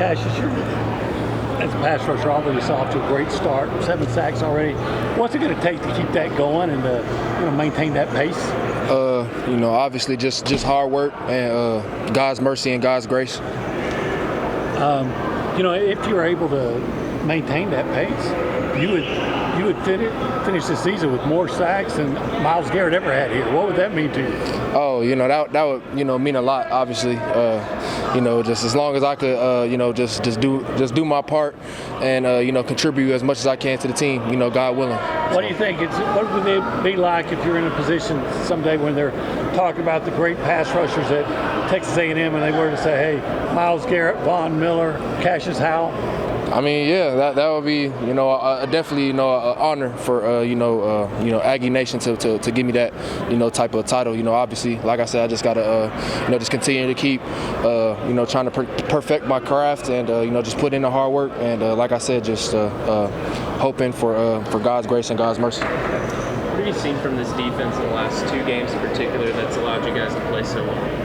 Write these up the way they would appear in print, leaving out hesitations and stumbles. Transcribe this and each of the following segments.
Cashius, as a pass rusher, already off to a great start, 7 sacks already. What's it going to take to keep that going and to maintain that pace? Obviously just hard work and God's mercy and God's grace. If you're able to maintain that pace, you would finish the season with more sacks than Myles Garrett ever had here. What would that mean to you? Oh, that would mean a lot. Obviously, just as long as I could, just do my part and contribute as much as I can to the team. God willing. What do you think? What would it be like if you're in a position someday when they're talking about the great pass rushers at Texas A&M and they were to say, hey, Myles Garrett, Von Miller, Cashius Howell? I mean, yeah, that would be, definitely, an honor for, Aggie Nation to give me that, type of title. Obviously, like I said, I just got to, just continue to keep, trying to perfect my craft and, just put in the hard work. And like I said, just hoping for God's grace and God's mercy. What have you seen from this defense in the last 2 games in particular that's allowed you guys to play so well?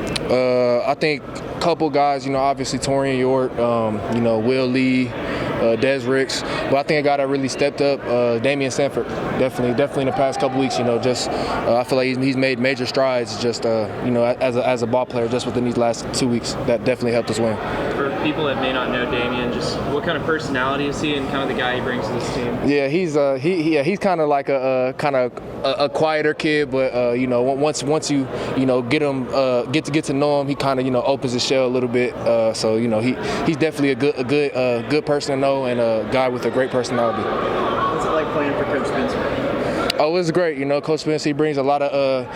I think a couple guys, obviously Torian York, Will Lee, Des Ricks, but I think a guy that really stepped up, Damian Sanford, definitely in the past couple weeks, I feel like he's made major strides just, as a ball player just within these last 2 weeks. That definitely helped us win. For people that may not know Damian, just what kind of personality is he and kind of the guy he brings to this team? Yeah, he's kind of like a quieter kid, but once you get him get to know him, he kind of opens his shell a little bit. So he's definitely a good person to know and a guy with a great personality. What's it like playing for Coach Spencer? Oh, it's great. Coach Spencer, he brings a lot of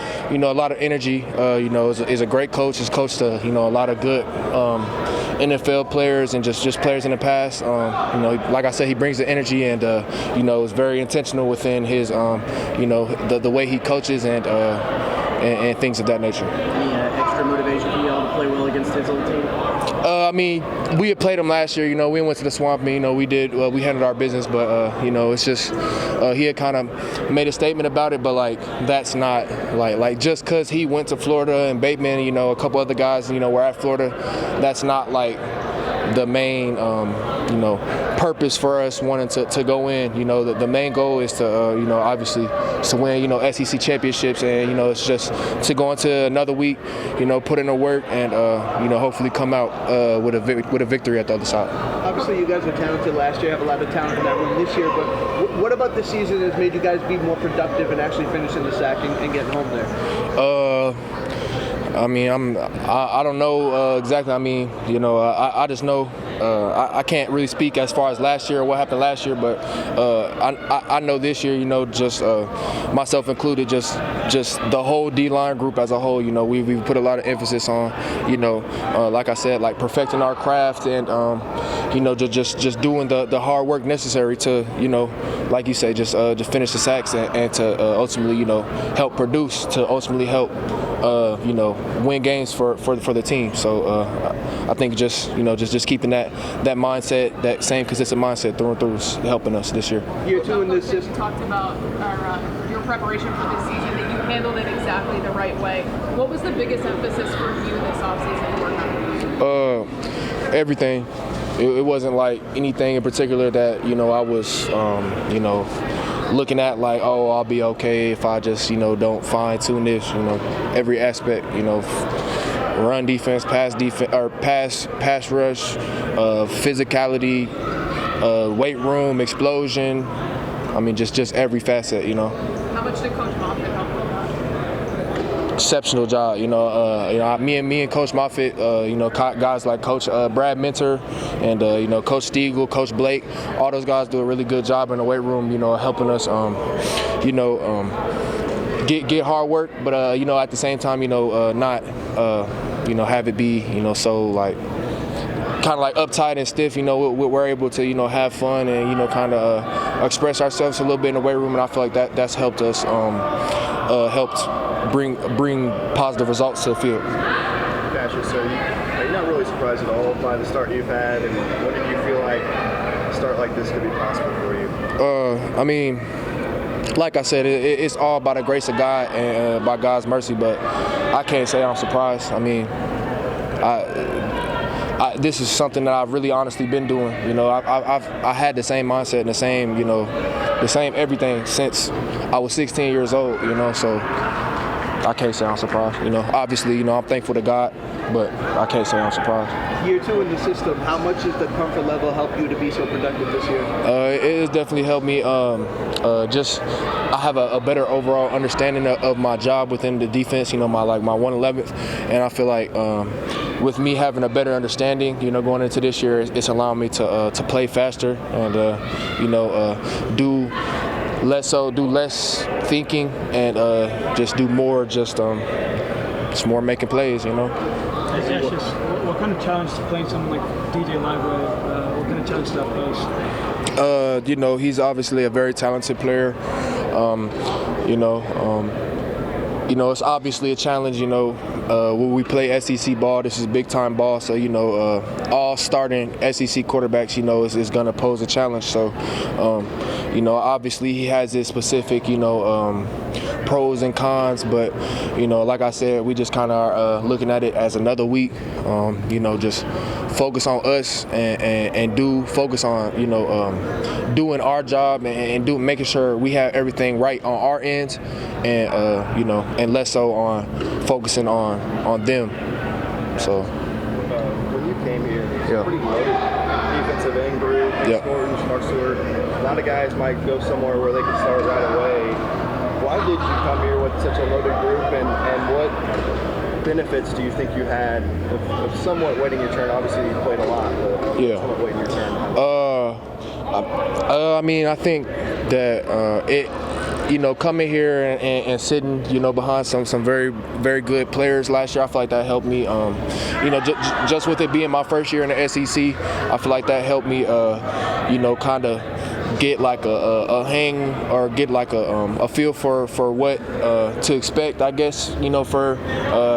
energy. Is a great coach. He's coached a lot of good NFL players and just players in the past. Like I said, he brings the energy and is very intentional within his the way he coaches and things of that nature. Any extra motivation for y'all to play well against his old team? We had played him last year. We went to the swamp. We handled our business, but it's just he had kind of made a statement about it. But that's not like just because he went to Florida and Bateman, a couple other guys, were at Florida. That's not like the main purpose for us wanting to go in. The main goal is to obviously to win SEC championships, and it's just to go into another week, put in the work and hopefully come out with a victory at the other side. Obviously, you guys were talented last year, have a lot of talent in that room this year. But what about this season has made you guys be more productive and actually finishing the sack and getting home there? I don't know exactly. I just know I can't really speak as far as last year or what happened last year, but I know this year, just myself included, just the whole D-line group as a whole, we put a lot of emphasis on, like I said, like perfecting our craft and, just doing the hard work necessary to, like you say, just finish the sacks and to ultimately, help produce, to ultimately help, win games for the team. So I think just keeping that mindset, that same consistent mindset through and through is helping us this year. Year 2 in this system. You talked about your preparation for this season, that you handled it exactly the right way. What was the biggest emphasis for you this offseason to work on? Everything. It wasn't like anything in particular that I was looking at like, oh, I'll be okay if I just don't fine tune this. Every aspect. Run defense, pass rush, physicality, weight room, explosion. Just every facet. How much did Coach Moffitt help with that? Exceptional job. Me and Coach Moffitt, guys like Coach Brad Minter and Coach Stiegel, Coach Blake, all those guys do a really good job in the weight room. Helping us, get hard work, but at the same time, not have it be so like kind of like uptight and stiff. We're able to have fun and kind of express ourselves a little bit in the weight room, and I feel like that's helped us helped bring positive results to the field. Cashius, so you're not really surprised at all by the start you've had, and what did you feel like a start like this could be possible for you? Like I said, it's all by the grace of God and by God's mercy, but I can't say I'm surprised. this is something that I've really honestly been doing. You know, I had the same mindset and the same, you know, the same everything since I was 16 years old. You know, so I can't say I'm surprised. You know, obviously, you know, I'm thankful to God, but I can't say I'm surprised. Year 2 in the system, how much has the comfort level helped you to be so productive this year? It has definitely helped me. I have a better overall understanding of my job within the defense. You know, my 111th, and I feel like with me having a better understanding, you know, going into this year, it's allowing me to play faster and you know, do less thinking and just do more, just more making plays. You know. Hey, Cassius, what kind of challenge to playing someone like DJ Liveway? What kind of challenge does that pose? You know, he's obviously a very talented player. You know, it's obviously a challenge. You know, when we play SEC ball, this is big time ball. So you know, all starting SEC quarterbacks, you know, is going to pose a challenge. So, you know, obviously he has his specific, you know, pros and cons, but you know, like I said, we just kind of are looking at it as another week. You know, just focus on us and focus on, you know, doing our job and making sure we have everything right on our ends, and you know, and less so on focusing on them. So When you came here, it was Yeah. a pretty loaded defensive end group. Yeah. Smart Stewart. A lot of guys might go somewhere where they can start right away. Why did you come here with such a loaded group, and what benefits do you think you had of somewhat waiting your turn? Obviously, you played a lot, but Yeah. somewhat waiting your turn. I mean, I think that you know, coming here and sitting, you know, behind some very, very good players last year, I feel like that helped me. You know, just with it being my first year in the SEC, I feel like that helped me, you know, kind of get like a hang or get like a feel for what to expect, I guess, you know, for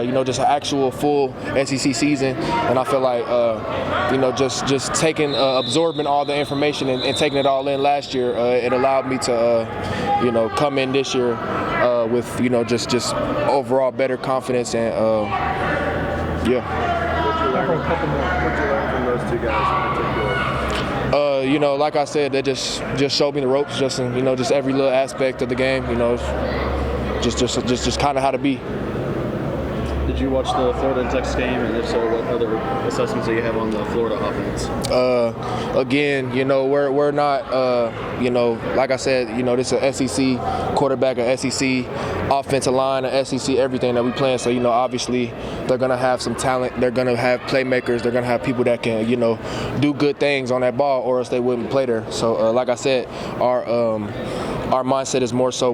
you know, just an actual full SEC season. And I feel like you know, just taking absorbing all the information and taking it all in last year, it allowed me to you know, come in this year with, you know, just overall better confidence and yeah. What'd you learn from those two guys in particular? You know, like I said, they just showed me the ropes, just in, you know, just every little aspect of the game. You know, just kind of how to be. Did you watch the Florida and Texas game, and if so, what other assessments do you have on the Florida offense? Again, you know, we're not, you know, like I said, you know, this is an SEC quarterback, an SEC offensive line, an SEC everything that we playing. So, you know, obviously they're gonna have some talent. They're gonna have playmakers. They're gonna have people that can, you know, do good things on that ball, or else they wouldn't play there. So, like I said, our mindset is more so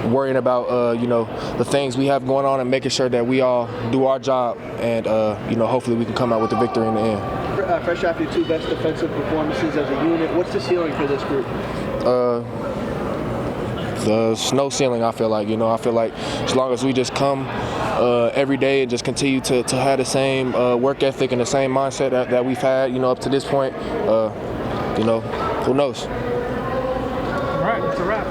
worrying about, you know, the things we have going on and making sure that we all do our job, and you know, hopefully we can come out with the victory in the end. Fresh after your 2 best defensive performances as a unit, what's the ceiling for this group? There's no ceiling, I feel like. You know, I feel like as long as we just come every day and just continue to have the same work ethic and the same mindset that we've had, you know, up to this point, you know, who knows? All right, that's a wrap.